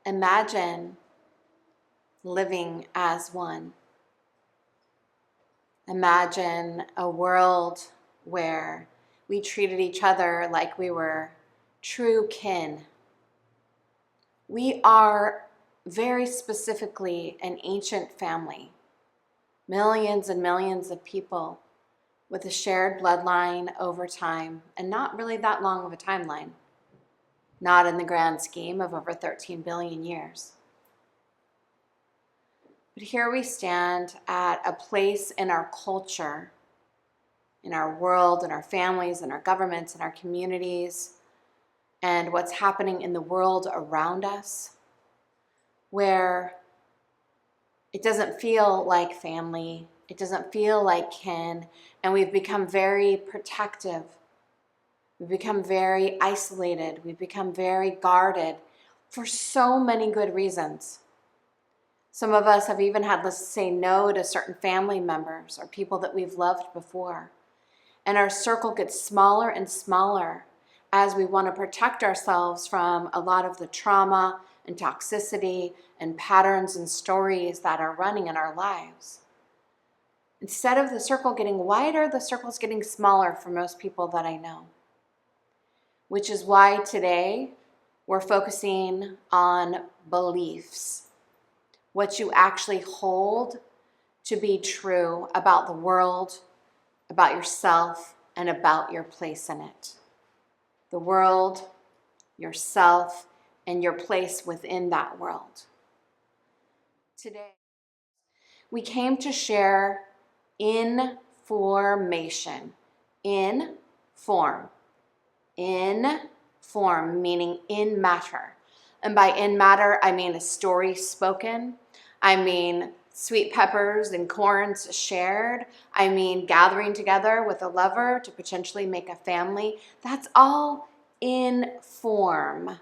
Imagine living as one. Imagine a world where we treated each other like we were true kin. We are very specifically an ancient family, millions and millions of people with a shared bloodline over time, and not really that long of a timeline, not in the grand scheme of over 13 billion years. But here we stand at a place in our culture, in our world, in our families, in our governments, in our communities, and what's happening in the world around us, where it doesn't feel like family, it doesn't feel like kin, and we've become very protective. We've become very isolated. We've become very guarded for so many good reasons. Some of us have even had to say no to certain family members or people that we've loved before. And our circle gets smaller and smaller as we want to protect ourselves from a lot of the trauma and toxicity and patterns and stories that are running in our lives. Instead of the circle getting wider, the circle's getting smaller for most people that I know. Which is why today we're focusing on beliefs. What you actually hold to be true about the world, about yourself, and about your place in it. The world, yourself, and your place within that world. Today, we came to share information. In form, meaning in matter. And by in matter, I mean a story spoken. I mean sweet peppers and corns shared. I mean gathering together with a lover to potentially make a family. That's all in form,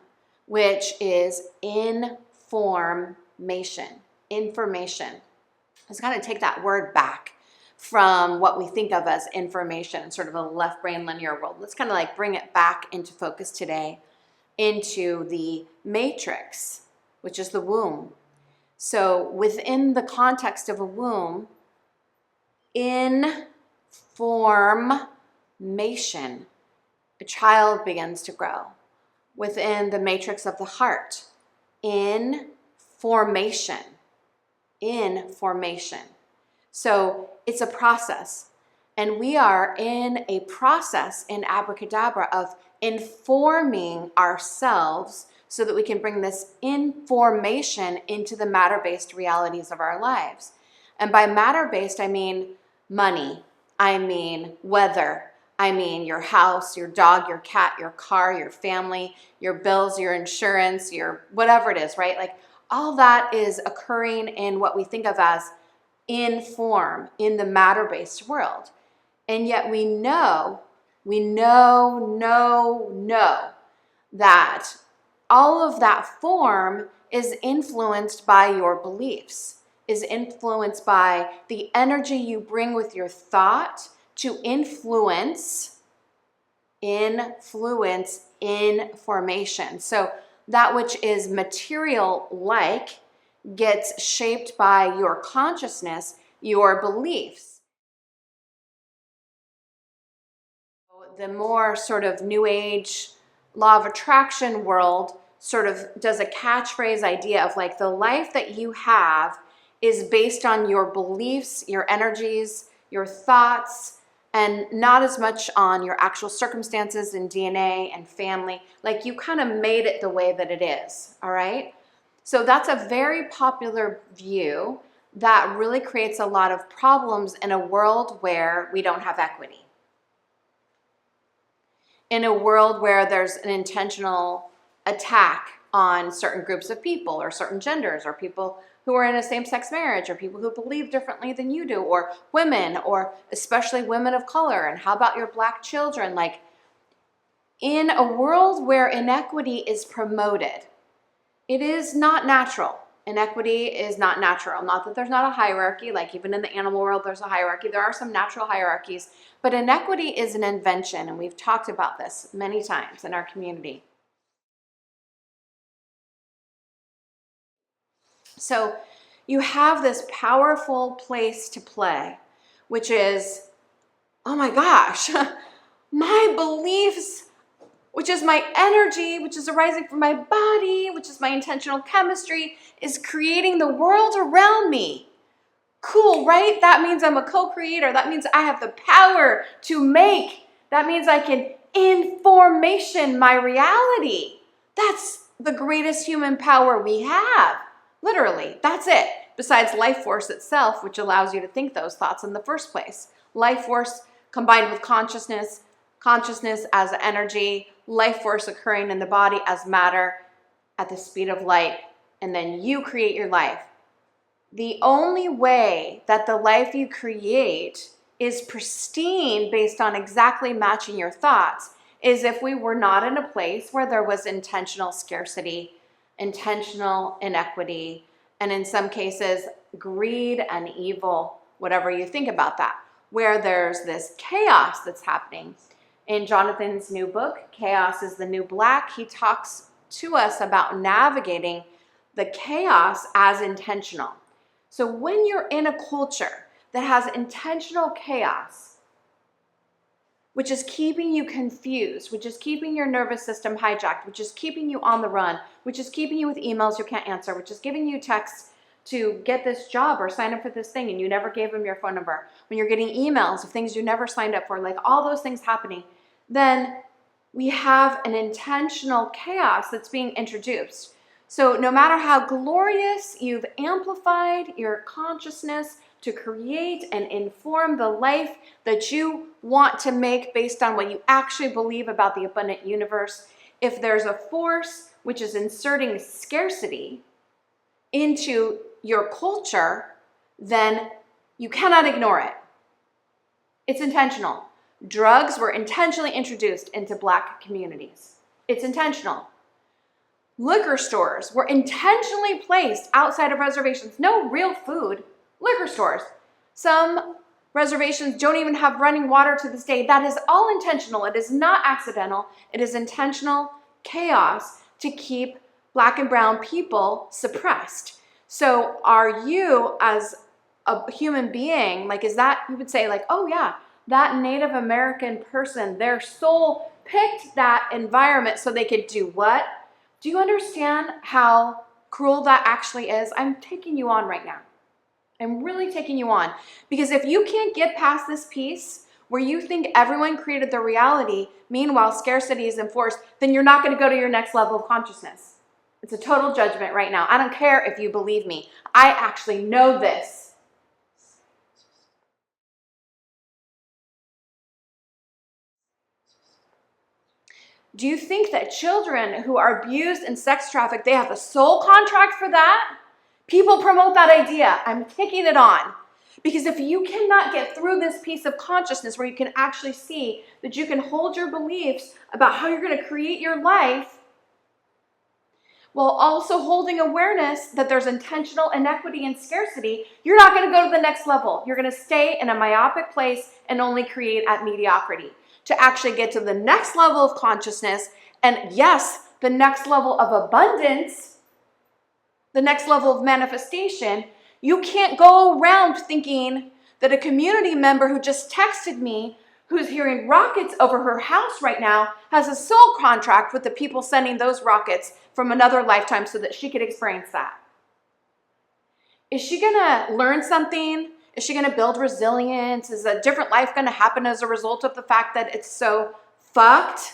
which is information. Let's kind of take that word back from what we think of as information, sort of a left brain linear world. Let's kind of like bring it back into focus today into the matrix, which is the womb. So within the context of a womb, information, a child begins to grow. Within the matrix of the heart, information. So it's a process. And we are in a process in Abracadabra of informing ourselves so that we can bring this information into the matter-based realities of our lives. And by matter-based, I mean money, I mean weather, I mean your house, your dog, your cat, your car, your family, your bills, your insurance, your whatever it is, right? Like all that is occurring in what we think of as in form, in the matter-based world. And yet we know that all of that form is influenced by your beliefs, is influenced by the energy you bring with your thought to influence information. So that which is material-like gets shaped by your consciousness, your beliefs. The more sort of new age law of attraction world sort of does a catchphrase idea of like the life that you have is based on your beliefs, your energies, your thoughts, and not as much on your actual circumstances and DNA and family. Like you kind of made it the way that it is, all right? So that's a very popular view that really creates a lot of problems in a world where we don't have equity. In a world where there's an intentional attack on certain groups of people or certain genders or people who are in a same-sex marriage or people who believe differently than you do or women or especially women of color, and how about your black children? Like in a world where inequity is promoted, it is not natural. Inequity is not natural. Not that there's not a hierarchy, like even in the animal world there's a hierarchy. There are some natural hierarchies, but inequity is an invention, and we've talked about this many times in our community. So you have this powerful place to play, which is, oh my gosh, my beliefs, which is my energy, which is arising from my body, which is my intentional chemistry, is creating the world around me. Cool, right? That means I'm a co-creator. That means I have the power to make. That means I can information my reality. That's the greatest human power we have. Literally, that's it. Besides life force itself, which allows you to think those thoughts in the first place. Life force combined with consciousness, consciousness as energy, life force occurring in the body as matter at the speed of light, and then you create your life. The only way that the life you create is pristine based on exactly matching your thoughts is if we were not in a place where there was intentional scarcity, intentional inequity, and in some cases, greed and evil, whatever you think about that, where there's this chaos that's happening. In Jonathan's new book, Chaos is the New Black, he talks to us about navigating the chaos as intentional. So when you're in a culture that has intentional chaos, which is keeping you confused, which is keeping your nervous system hijacked, which is keeping you on the run, which is keeping you with emails you can't answer, which is giving you texts to get this job or sign up for this thing and you never gave them your phone number, when you're getting emails of things you never signed up for, like all those things happening, then we have an intentional chaos that's being introduced. So no matter how glorious you've amplified your consciousness to create and inform the life that you want to make based on what you actually believe about the abundant universe, if there's a force which is inserting scarcity into your culture, then you cannot ignore it. It's intentional. Drugs were intentionally introduced into Black communities. It's intentional. Liquor stores were intentionally placed outside of reservations. No real food. Liquor stores. Some reservations don't even have running water to this day. That is all intentional. It is not accidental. It is intentional chaos to keep Black and brown people suppressed. So are you, as a human being, like, is that, you would say, like, oh yeah, that Native American person, their soul picked that environment so they could do what? Do you understand how cruel that actually is? I'm taking you on right now. I'm really taking you on. Because if you can't get past this piece where you think everyone created their reality, meanwhile scarcity is enforced, then you're not going to go to your next level of consciousness. It's a total judgment right now. I don't care if you believe me. I actually know this. Do you think that children who are abused and sex trafficked, they have a soul contract for that? People promote that idea. I'm taking it on. Because if you cannot get through this piece of consciousness where you can actually see that you can hold your beliefs about how you're going to create your life, while also holding awareness that there's intentional inequity and scarcity, you're not going to go to the next level. You're going to stay in a myopic place and only create at mediocrity. To actually get to the next level of consciousness, and yes, the next level of abundance, the next level of manifestation, you can't go around thinking that a community member who just texted me, who's hearing rockets over her house right now, has a soul contract with the people sending those rockets from another lifetime so that she could experience that. Is she gonna learn something? Is she going to build resilience? Is a different life going to happen as a result of the fact that it's so fucked?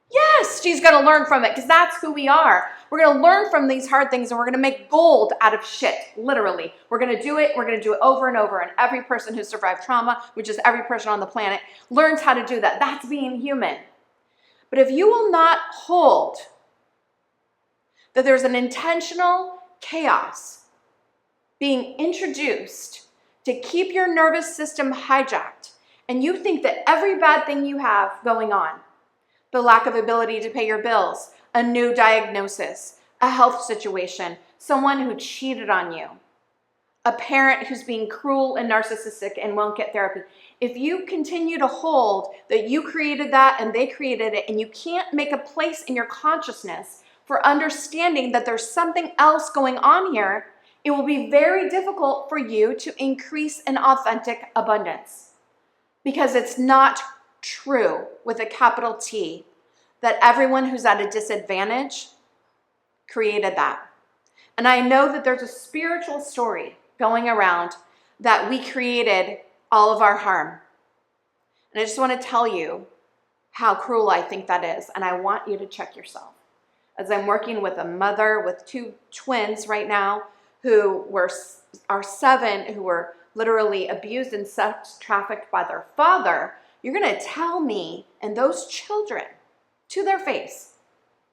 Yes, she's going to learn from it because that's who we are. We're going to learn from these hard things and we're going to make gold out of shit, literally. We're going to do it. We're going to do it over and over. And every person who survived trauma, which is every person on the planet, learns how to do that. That's being human. But if you will not hold that there's an intentional chaos being introduced to keep your nervous system hijacked, and you think that every bad thing you have going on, the lack of ability to pay your bills, a new diagnosis, a health situation, someone who cheated on you, a parent who's being cruel and narcissistic and won't get therapy, if you continue to hold that you created that and they created it, and you can't make a place in your consciousness for understanding that there's something else going on here, it will be very difficult for you to increase an authentic abundance. Because it's not true, with a capital T, that everyone who's at a disadvantage created that. And I know that there's a spiritual story going around that we created all of our harm. And I just want to tell you how cruel I think that is. And I want you to check yourself. As I'm working with a mother with 2 twins right now who are 7, who were literally abused and sex trafficked by their father, you're going to tell me and those children to their face,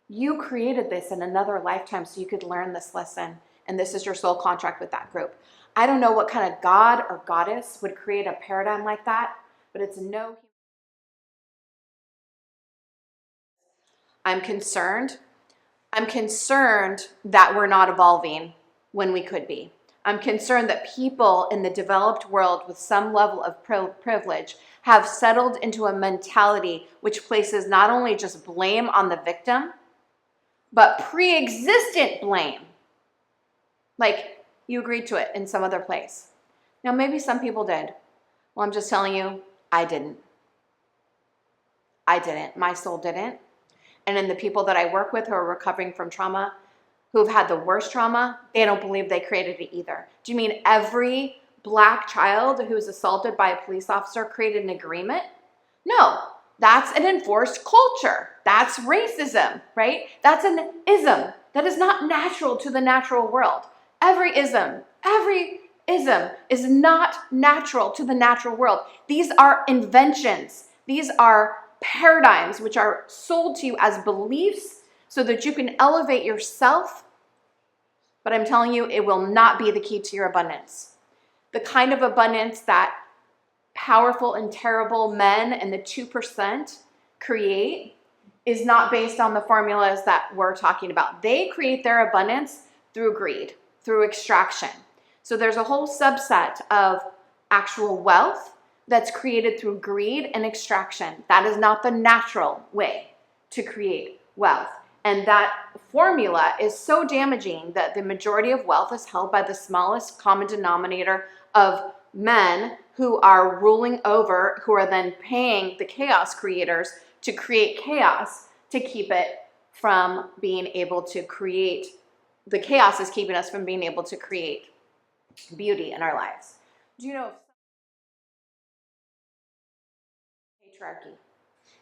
you created this in another lifetime so you could learn this lesson, and this is your soul contract with that group. I don't know what kind of god or goddess would create a paradigm like that, but it's no. I'm concerned that we're not evolving when we could be. I'm concerned that people in the developed world with some level of privilege have settled into a mentality which places not only just blame on the victim, but pre-existent blame. Like you agreed to it in some other place. Now, maybe some people did. Well, I'm just telling you, I didn't. My soul didn't. And in the people that I work with who are recovering from trauma, who've had the worst trauma, they don't believe they created it either. Do you mean every Black child who was assaulted by a police officer created an agreement? No, that's an enforced culture. That's racism, right? That's an ism that is not natural to the natural world. Every ism is not natural to the natural world. These are inventions. These are paradigms which are sold to you as beliefs so that you can elevate yourself. But I'm telling you, it will not be the key to your abundance. The kind of abundance that powerful and terrible men and the 2% create is not based on the formulas that we're talking about. They create their abundance through greed, through extraction. So there's a whole subset of actual wealth that's created through greed and extraction. That is not the natural way to create wealth. And that formula is so damaging that the majority of wealth is held by the smallest common denominator of men who are ruling over, who are then paying the chaos creators to create chaos to keep it from being able to create. The chaos is keeping us from being able to create beauty in our lives. Do you know patriarchy?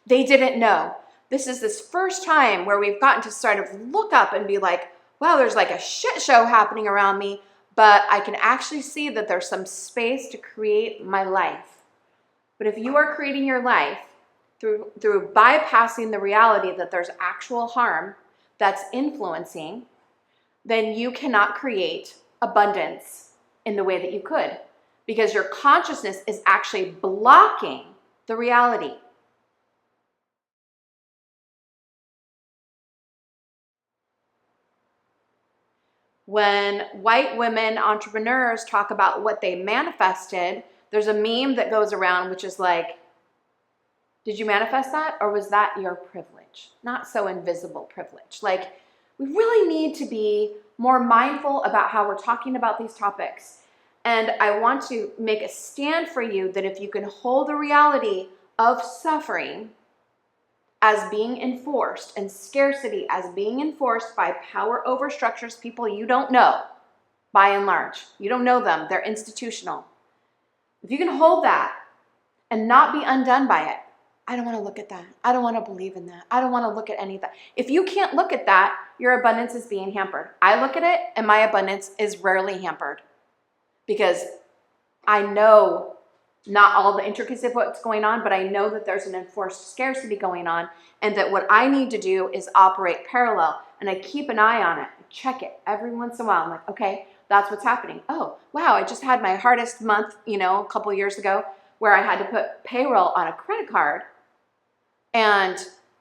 They didn't know. This is this first time where we've gotten to sort of look up and be like, wow, there's like a shit show happening around me, but I can actually see that there's some space to create my life. But if you are creating your life through bypassing the reality that there's actual harm that's influencing, then you cannot create abundance in the way that you could, because your consciousness is actually blocking the reality. When white women entrepreneurs talk about what they manifested, there's a meme that goes around which is like, did you manifest that, or was that your privilege? Not so invisible privilege. Like, we really need to be more mindful about how we're talking about these topics. And I want to make a stand for you that if you can hold the reality of suffering as being enforced and scarcity as being enforced by power over structures, people you don't know, by and large. You don't know them. They're institutional. If you can hold that and not be undone by it, I don't want to look at that. I don't want to believe in that. I don't want to look at any of that. If you can't look at that, your abundance is being hampered. I look at it and my abundance is rarely hampered because I know not all the intricacies of what's going on, but I know that there's an enforced scarcity going on and that what I need to do is operate parallel. And I keep an eye on it, check it every once in a while. I'm like, okay, that's what's happening. Oh, wow, I just had my hardest month, a couple years ago where I had to put payroll on a credit card. And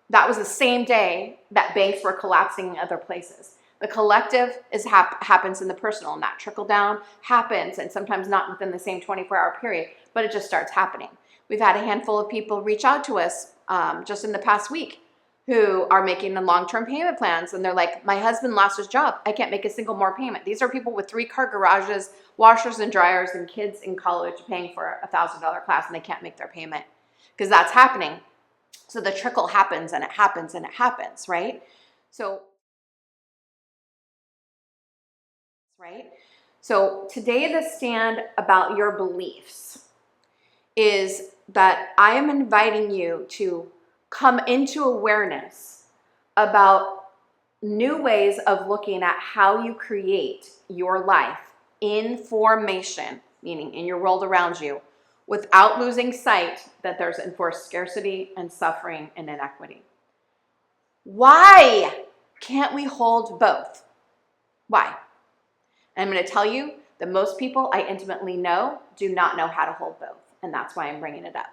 that was the same day that banks were collapsing in other places. The collective happens in the personal, and that trickle down happens, and sometimes not within the same 24-hour period, but it just starts happening. We've had a handful of people reach out to us just in the past week who are making long-term payment plans, and they're like, my husband lost his job. I can't make a single more payment. These are people with 3-car garages, washers and dryers, and kids in college paying for a $1,000 class, and they can't make their payment because that's happening. So the trickle happens and it happens and it happens, right? So today the stand about your beliefs is that I am inviting you to come into awareness about new ways of looking at how you create your life in formation, meaning in your world around you, without losing sight that there's enforced scarcity and suffering and inequity. Why can't we hold both? Why? And I'm going to tell you that most people I intimately know do not know how to hold both, and that's why I'm bringing it up.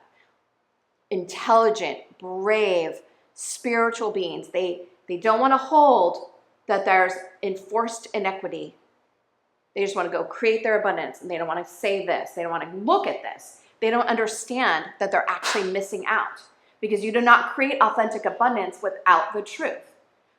Intelligent, brave, spiritual beings, they don't want to hold that there's enforced inequity. They just want to go create their abundance, and they don't want to say this. They don't want to look at this. They don't understand that they're actually missing out, because you do not create authentic abundance without the truth.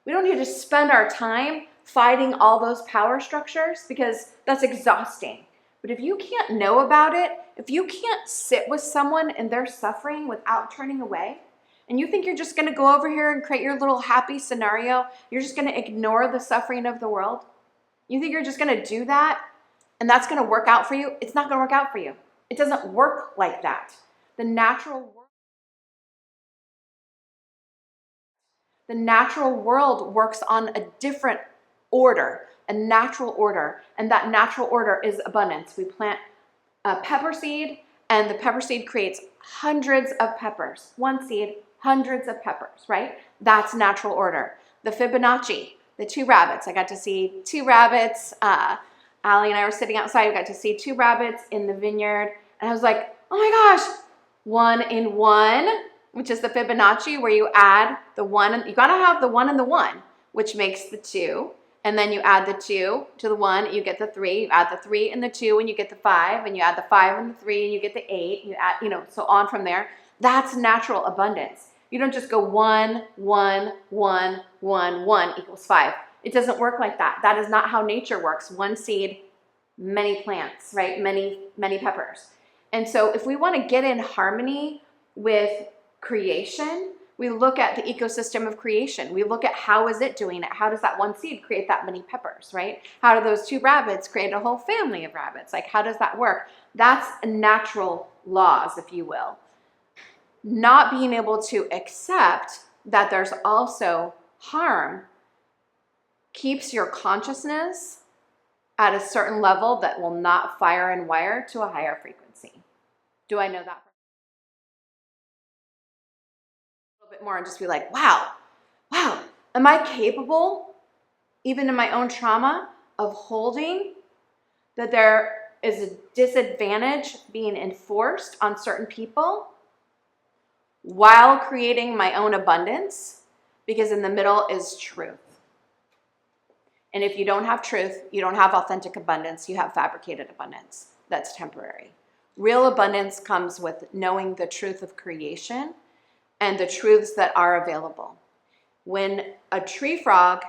We don't need to spend our time fighting all those power structures, because that's exhausting. But if you can't know about it, if you can't sit with someone in their suffering without turning away, and you think you're just going to go over here and create your little happy scenario, you're just going to ignore the suffering of the world, you think you're just going to do that, and that's going to work out for you, it's not going to work out for you. It doesn't work like that. The natural world works on a different order, a natural order, and that natural order is abundance. We plant a pepper seed, and the pepper seed creates hundreds of peppers. One seed, hundreds of peppers, right? That's natural order. The Fibonacci, the 2 rabbits. I got to see 2 rabbits. Allie and I were sitting outside. We got to see 2 rabbits in the vineyard, and I was like, oh my gosh, 1 in 1, which is the Fibonacci, where you add the 1, and you gotta have the 1 and the 1, which makes the 2. And then you add the 2 to the 1, you get the 3. You add the 3 and the 2, and you get the 5. And you add the 5 and the 3, and you get the 8. You add, so on from there. That's natural abundance. You don't just go 1, 1, 1, 1, 1 equals 5. It doesn't work like that. That is not how nature works. 1 seed, many plants, right? Many peppers. And so if we want to get in harmony with creation, we look at the ecosystem of creation. We look at how is it doing it? How does that 1 seed create that many peppers, right? How do those 2 rabbits create a whole family of rabbits? Like, how does that work? That's natural laws, if you will. Not being able to accept that there's also harm keeps your consciousness at a certain level that will not fire and wire to a higher frequency. Do I know that? Bit more and just be like, wow, am I capable, even in my own trauma, of holding that there is a disadvantage being enforced on certain people while creating my own abundance? Because in the middle is truth. And if you don't have truth, you don't have authentic abundance, you have fabricated abundance. That's temporary. Real abundance comes with knowing the truth of creation and the truths that are available. When a tree frog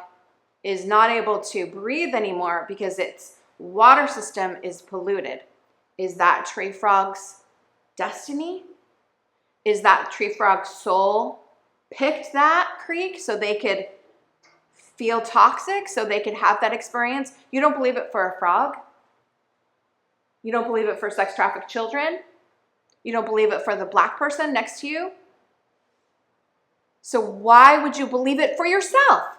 is not able to breathe anymore because its water system is polluted, is that tree frog's destiny? Is that tree frog's soul picked that creek so they could feel toxic, so they could have that experience? You don't believe it for a frog? You don't believe it for sex trafficked children? You don't believe it for the black person next to you? So why would you believe it for yourself?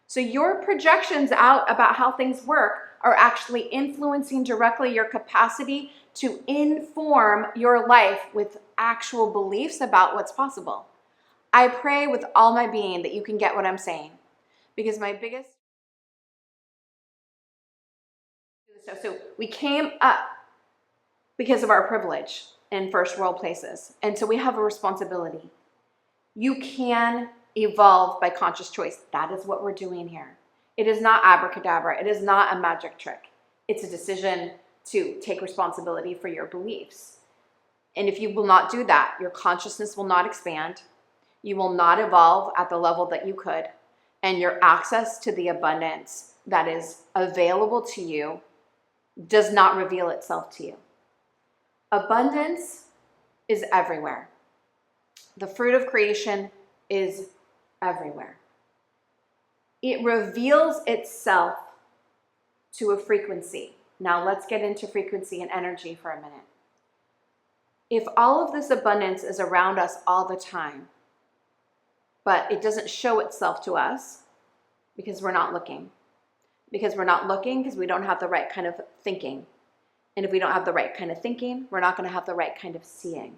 So your projections out about how things work are actually influencing directly your capacity to inform your life with actual beliefs about what's possible. I pray with all my being that you can get what I'm saying, because my biggest... So we came up because of our privilege in first world places, and so we have a responsibility. You can evolve by conscious choice. That is what we're doing here. It is not abracadabra. It is not a magic trick. It's a decision to take responsibility for your beliefs. And if you will not do that, your consciousness will not expand. You will not evolve at the level that you could, and your access to the abundance that is available to you does not reveal itself to you. Abundance is everywhere. The fruit of creation is everywhere. It reveals itself to a frequency. Now let's get into frequency and energy for a minute. If all of this abundance is around us all the time, but it doesn't show itself to us because we're not looking. Because we're not looking because we don't have the right kind of thinking. And if we don't have the right kind of thinking, we're not going to have the right kind of seeing.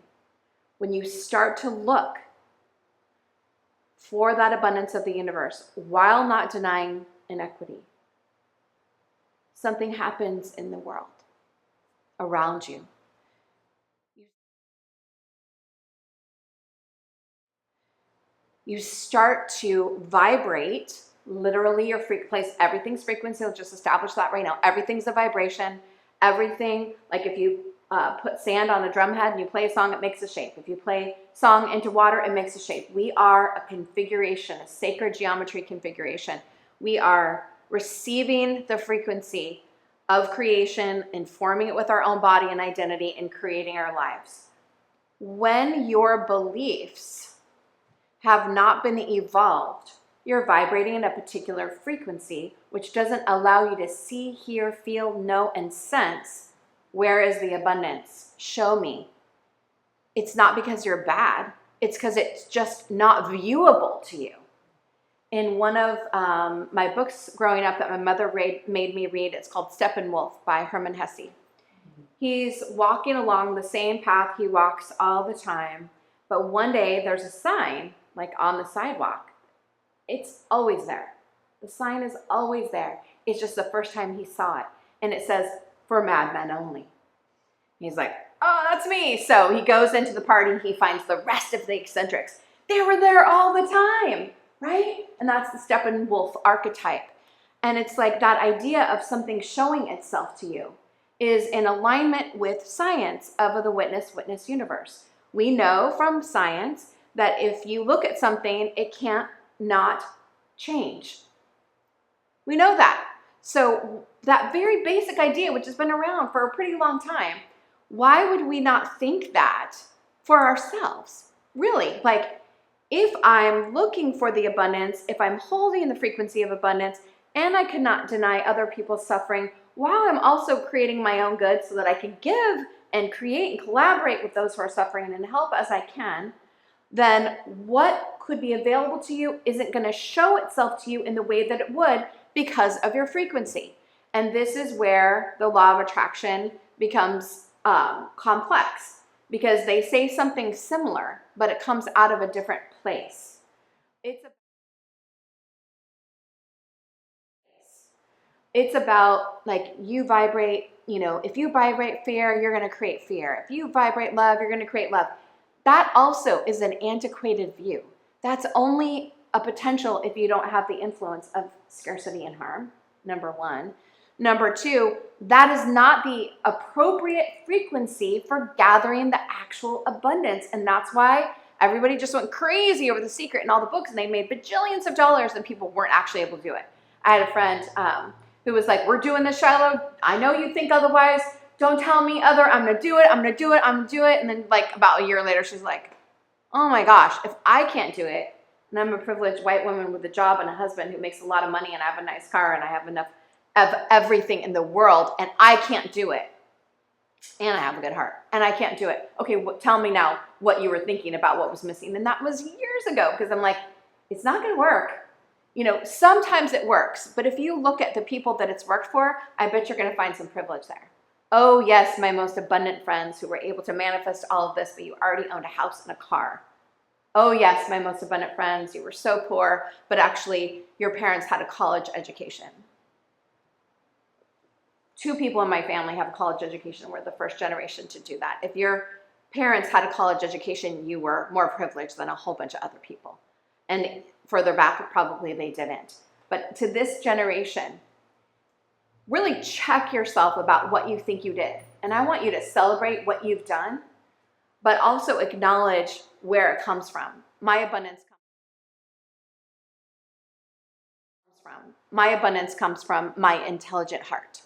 When you start to look for that abundance of the universe while not denying inequity, something happens in the world around you. You start to vibrate, literally your place, everything's frequency. I'll just establish that right now. Everything's a vibration. Everything, like if you put sand on a drum head and you play a song, it makes a shape. If you play song into water, it makes a shape. We are a configuration, a sacred geometry configuration. We are receiving the frequency of creation, informing it with our own body and identity, and creating our lives. When your beliefs have not been evolved, you're vibrating at a particular frequency, which doesn't allow you to see, hear, feel, know, and sense. Where is the abundance? Show me. It's not because you're bad. It's because it's just not viewable to you. In one of my books growing up that my mother made me read, it's called Steppenwolf by Hermann Hesse. He's walking along the same path he walks all the time, but one day there's a sign like on the sidewalk. It's always there. The sign is always there. It's just the first time he saw it. And it says, for madmen only. He's like, oh, that's me. So he goes into the party. He finds the rest of the eccentrics. They were there all the time, right? And that's the Steppenwolf archetype. And it's like that idea of something showing itself to you is in alignment with science of the witness universe. We know from science that if you look at something, it can't not change. We know that. So that very basic idea, which has been around for a pretty long time, why would we not think that for ourselves? Really, like if I'm looking for the abundance, if I'm holding the frequency of abundance, and I cannot deny other people's suffering, while I'm also creating my own good so that I can give and create and collaborate with those who are suffering and help as I can, then what could be available to you isn't going to show itself to you in the way that it would because of your frequency. And this is where the law of attraction becomes complex, because they say something similar, but it comes out of a different place. It's about like you vibrate, if you vibrate fear, you're going to create fear. If you vibrate love, you're going to create love. That also is an antiquated view. That's only a potential if you don't have the influence of scarcity and harm, number one. Number two, that is not the appropriate frequency for gathering the actual abundance. And that's why everybody just went crazy over The Secret and all the books, and they made bajillions of dollars and people weren't actually able to do it. I had a friend who was like, we're doing this, Shiloh. I know you think otherwise. Don't tell me other. I'm going to do it. I'm going to do it. I'm going to do it. And then like about a year later, she's like, oh my gosh, if I can't do it, and I'm a privileged white woman with a job and a husband who makes a lot of money, and I have a nice car, and I have enough of everything in the world, and I can't do it, and I have a good heart, and I can't do it. Okay, tell me now what you were thinking about what was missing. And that was years ago, because I'm like, it's not going to work. Sometimes it works, but if you look at the people that it's worked for, I bet you're going to find some privilege there. Oh yes, my most abundant friends who were able to manifest all of this, but you already owned a house and a car. Oh yes, my most abundant friends, you were so poor, but actually your parents had a college education. 2 people in my family have a college education. We're the first generation to do that. If your parents had a college education, you were more privileged than a whole bunch of other people. And further back, probably they didn't. But to this generation, really check yourself about what you think you did. And I want you to celebrate what you've done, but also acknowledge where it comes from. My abundance comes from my intelligent heart.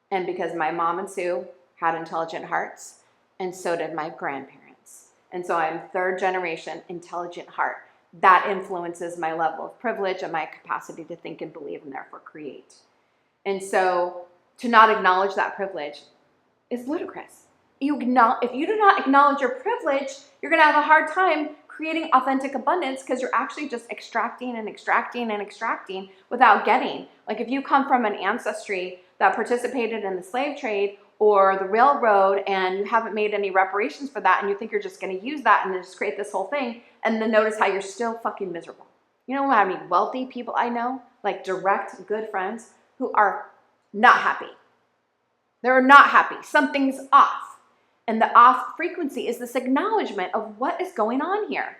And because my mom and Sue had intelligent hearts, and so did my grandparents. And so I'm third generation intelligent heart. That influences my level of privilege and my capacity to think and believe and therefore create. And so to not acknowledge that privilege is ludicrous. If you do not acknowledge your privilege, you're going to have a hard time creating authentic abundance because you're actually just extracting and extracting and extracting without getting. Like if you come from an ancestry that participated in the slave trade or the railroad and you haven't made any reparations for that and you think you're just going to use that and then just create this whole thing and then notice how you're still fucking miserable. You know how many wealthy people I know, like direct good friends, who are not happy. They're not happy. Something's off. And the off frequency is this acknowledgement of what is going on here.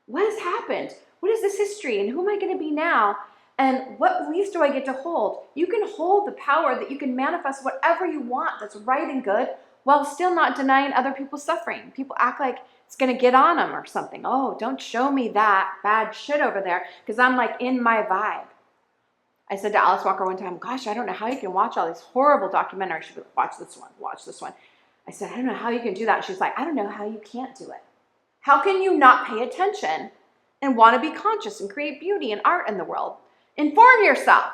What has happened? What is this history? And who am I going to be now? And what beliefs do I get to hold? You can hold the power that you can manifest whatever you want that's right and good while still not denying other people's suffering. People act like it's going to get on them or something. Oh, don't show me that bad shit over there because I'm like in my vibe. I said to Alice Walker one time, gosh, I don't know how you can watch all these horrible documentaries. She'd be like, watch this one. I said, I don't know how you can do that. She's like, I don't know how you can't do it. How can you not pay attention and want to be conscious and create beauty and art in the world? Inform yourself,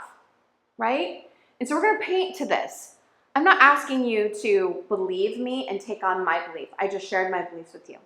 right? And so we're going to paint to this. I'm not asking you to believe me and take on my belief. I just shared my beliefs with you.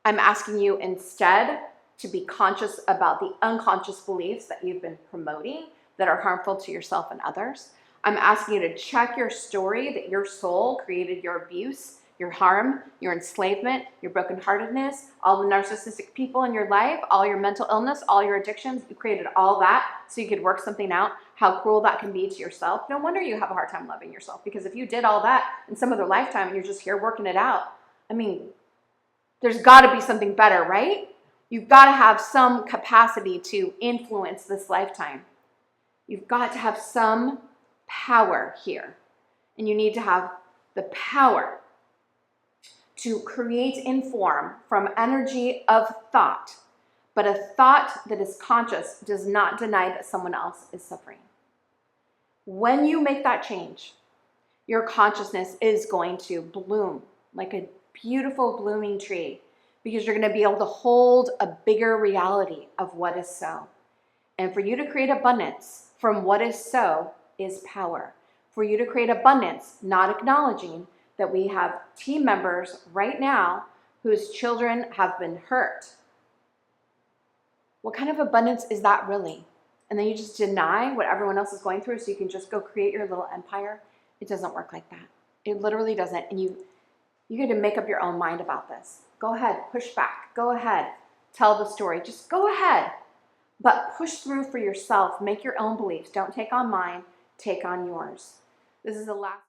I'm asking you instead to be conscious about the unconscious beliefs that you've been promoting that are harmful to yourself and others. I'm asking you to check your story that your soul created your abuse, your harm, your enslavement, your brokenheartedness, all the narcissistic people in your life, all your mental illness, all your addictions. You created all that so you could work something out. How cruel that can be to yourself. No wonder you have a hard time loving yourself, because if you did all that in some other lifetime and you're just here working it out, I mean, there's got to be something better, right? You've got to have some capacity to influence this lifetime. You've got to have some power here. And you need to have the power to create and form from energy of thought. But a thought that is conscious does not deny that someone else is suffering. When you make that change, your consciousness is going to bloom like a beautiful blooming tree, because you're going to be able to hold a bigger reality of what is so. And for you to create abundance from what is so is power. For you to create abundance, not acknowledging that we have team members right now whose children have been hurt. What kind of abundance is that really? And then you just deny what everyone else is going through so you can just go create your little empire? It doesn't work like that. It literally doesn't. And you get to make up your own mind about this. Go ahead, push back. Go ahead, tell the story. Just go ahead. But push through for yourself. Make your own beliefs. Don't take on mine. Take on yours. This is the last.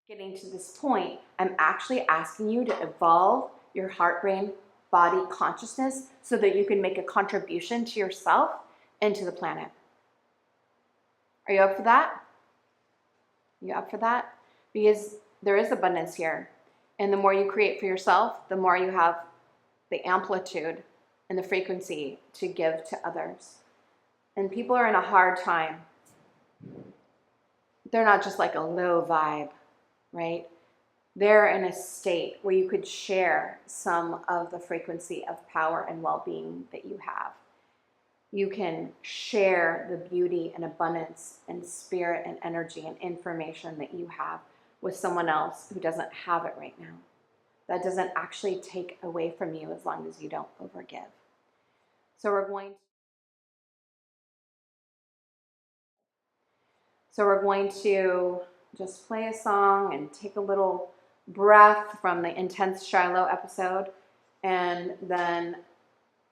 Getting to this point, I'm actually asking you to evolve your heart, brain, body consciousness so that you can make a contribution to yourself and to the planet. Are you up for that? You up for that? Because there is abundance here. And the more you create for yourself, the more you have the amplitude and the frequency to give to others. And people are in a hard time. They're not just like a low vibe, right? They're in a state where you could share some of the frequency of power and well-being that you have. You can share the beauty and abundance and spirit and energy and information that you have with someone else who doesn't have it right now. That doesn't actually take away from you as long as you don't overgive. So we're going to just play a song and take a little breath from the intense Shiloh episode, and then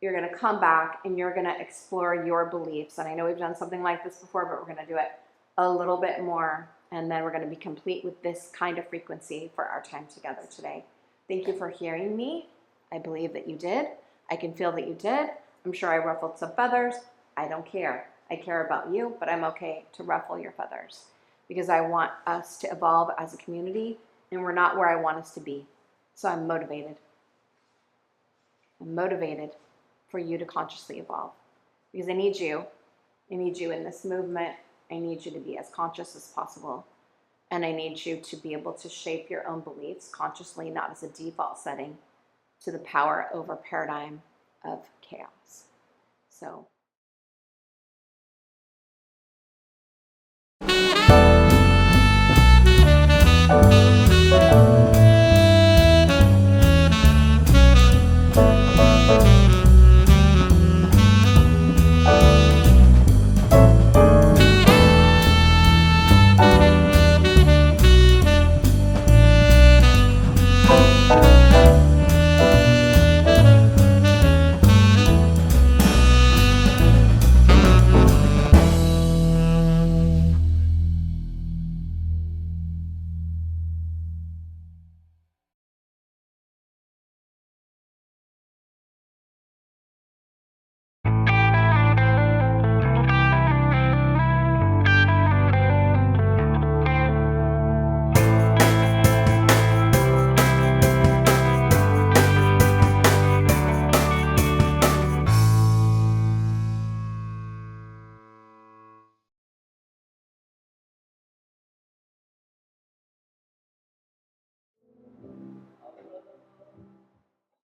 you're going to come back and you're going to explore your beliefs. And I know we've done something like this before, but we're going to do it a little bit more, and then we're going to be complete with this kind of frequency for our time together today. Thank you for hearing me. I believe that you did. I can feel that you did. I'm sure I ruffled some feathers. I don't care. I care about you, but I'm okay to ruffle your feathers. because I want us to evolve as a community, and we're not where I want us to be. So I'm motivated. I'm motivated for you to consciously evolve, because I need you. I need you in this movement. I need you to be as conscious as possible. And I need you to be able to shape your own beliefs consciously, not as a default setting to the power over paradigm of chaos. So